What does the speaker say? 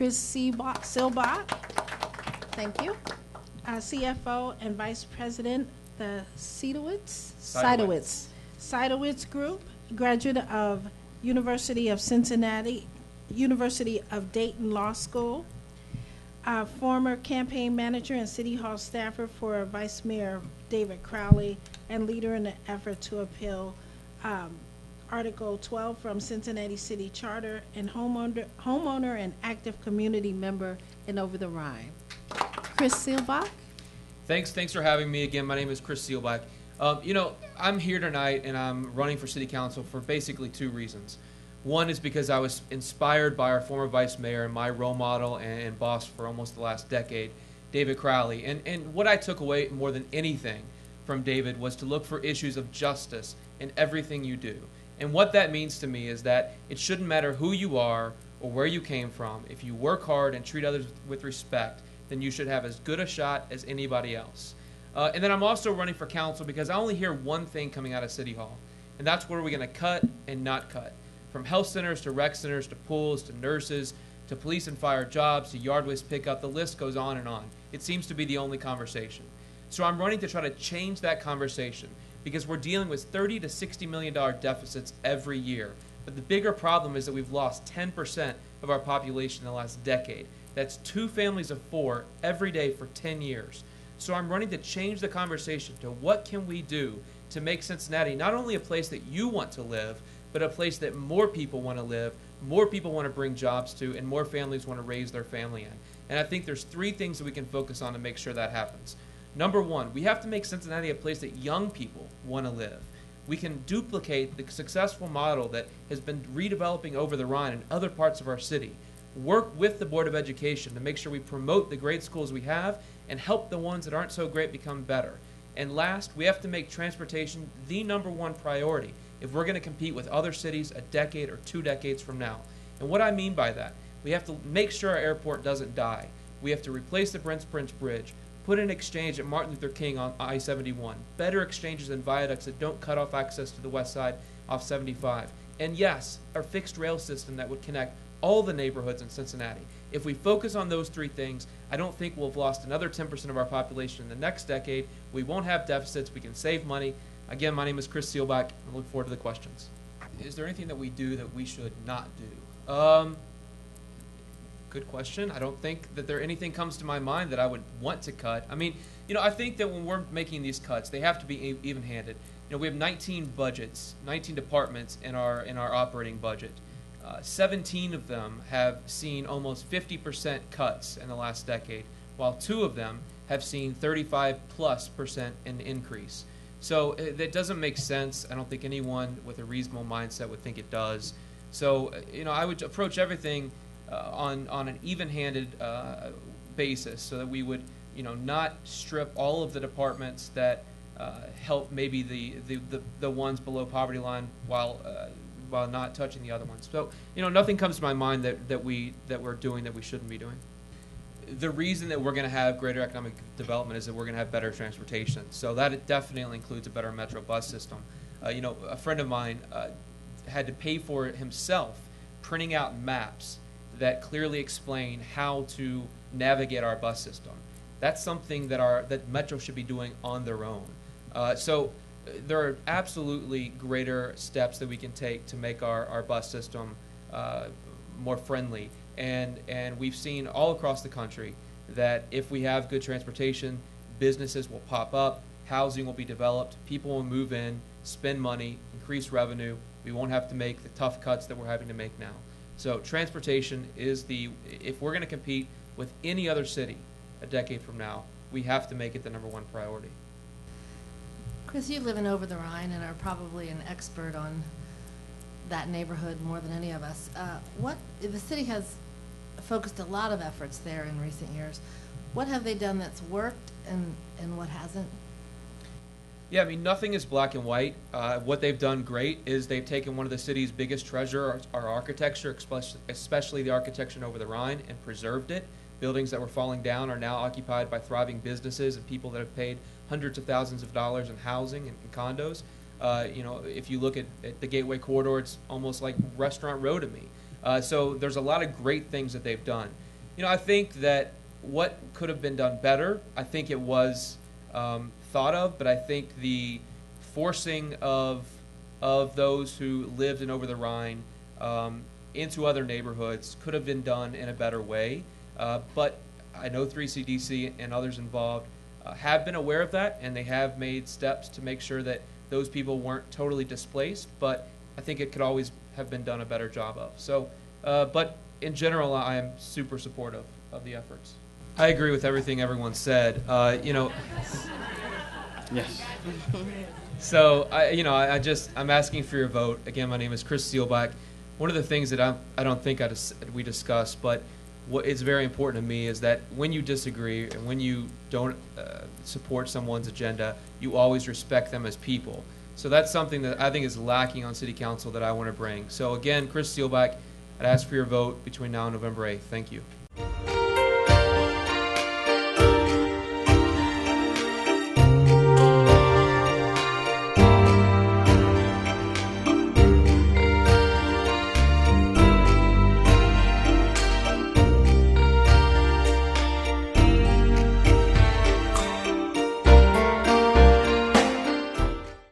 Chris Seelbach, thank you. CFO and Vice President, the Seidowitz Group, graduate of University of Cincinnati, University of Dayton Law School, former campaign manager and City Hall staffer for Vice Mayor David Crowley, and leader in the effort to appeal Article 12 from Cincinnati City Charter, and homeowner and active community member in Over the Rhine. Chris Seelbach. Thanks for having me again. My name is Chris Seelbach. I'm here tonight and I'm running for City Council for basically two reasons. One is because I was inspired by our former Vice Mayor and my role model and boss for almost the last decade, David Crowley. And what I took away more than anything from David was to look for issues of justice in everything you do. And what that means to me is that it shouldn't matter who you are or where you came from. If you work hard and treat others with respect, then you should have as good a shot as anybody else. And then I'm also running for council because I only hear one thing coming out of City Hall, and that's where we're going to cut and not cut. From health centers to rec centers to pools to nurses to police and fire jobs to yard waste pickup, the list goes on and on. It seems to be the only conversation. So I'm running to try to change that conversation because we're dealing with $30 to $60 million deficits every year. But the bigger problem is that we've lost 10% of our population in the last decade. That's 2 families of 4 every day for 10 years. So I'm running to change the conversation to what can we do to make Cincinnati not only a place that you want to live, but a place that more people want to live, more people want to bring jobs to, and more families want to raise their family in. And I think there's 3 things that we can focus on to make sure that happens. Number 1, we have to make Cincinnati a place that young people want to live. We can duplicate the successful model that has been redeveloping Over the Rhine in other parts of our city. Work with the Board of Education to make sure we promote the great schools we have and help the ones that aren't so great become better. And last, we have to make transportation the #1 priority if we're going to compete with other cities a decade or 2 decades from now. And what I mean by that, we have to make sure our airport doesn't die. We have to replace the Brent Spence Bridge, put an exchange at Martin Luther King on I-71, better exchanges and viaducts that don't cut off access to the west side off 75. And yes, our fixed rail system that would connect all the neighborhoods in Cincinnati. If we focus on those 3 things, I don't think we'll have lost another 10% of our population in the next decade. We won't have deficits. We can save money. Again, my name is Chris Seelbach. I look forward to the questions. Is there anything that we do that we should not do? Good question. I don't think that anything comes to my mind that I would want to cut. I mean, I think that when we're making these cuts, they have to be even-handed. We have 19 budgets, 19 departments in our operating budget. 17 of them have seen almost 50% cuts in the last decade, while 2 of them have seen 35+% in increase. So that doesn't make sense. I don't think anyone with a reasonable mindset would think it does. So, I would approach everything on an even-handed basis so that we would, not strip all of the departments that help maybe the ones below poverty line while not touching the other ones. So, nothing comes to my mind that we're doing that we shouldn't be doing. The reason that we're going to have greater economic development is that we're going to have better transportation. So that definitely includes a better metro bus system. A friend of mine had to pay for it himself, printing out maps that clearly explain how to navigate our bus system. That's something that Metro should be doing on their own. So there are absolutely greater steps that we can take to make our bus system more friendly. And we've seen all across the country that if we have good transportation, businesses will pop up, housing will be developed, people will move in, spend money, increase revenue. We won't have to make the tough cuts that we're having to make now. So transportation is if we're going to compete with any other city a decade from now, we have to make it the #1 priority. Chris, you live in Over the Rhine and are probably an expert on that neighborhood more than any of us. The city has focused a lot of efforts there in recent years. What have they done that's worked and what hasn't? Yeah, I mean, nothing is black and white. What they've done great is they've taken one of the city's biggest treasure, our architecture, especially the architecture in Over the Rhine, and preserved it. Buildings that were falling down are now occupied by thriving businesses and people that have paid hundreds of thousands of dollars in housing and condos. If you look at the Gateway Corridor, it's almost like Restaurant Row to me. So there's a lot of great things that they've done. I think that what could have been done better, I think it was thought of, but I think the forcing of those who lived in Over the Rhine into other neighborhoods could have been done in a better way. But I know 3CDC and others involved have been aware of that, and they have made steps to make sure that those people weren't totally displaced, but I think it could always have been done a better job of. So, but in general, I am super supportive of the efforts. I agree with everything everyone said. Yes. So, I'm asking for your vote. Again, my name is Chris Seelbach. One of the things that I don't think we discussed, but what is very important to me is that when you disagree and when you don't support someone's agenda, you always respect them as people. So that's something that I think is lacking on City Council that I want to bring. So again, Chris Seelbach, I'd ask for your vote between now and November 8th. Thank you.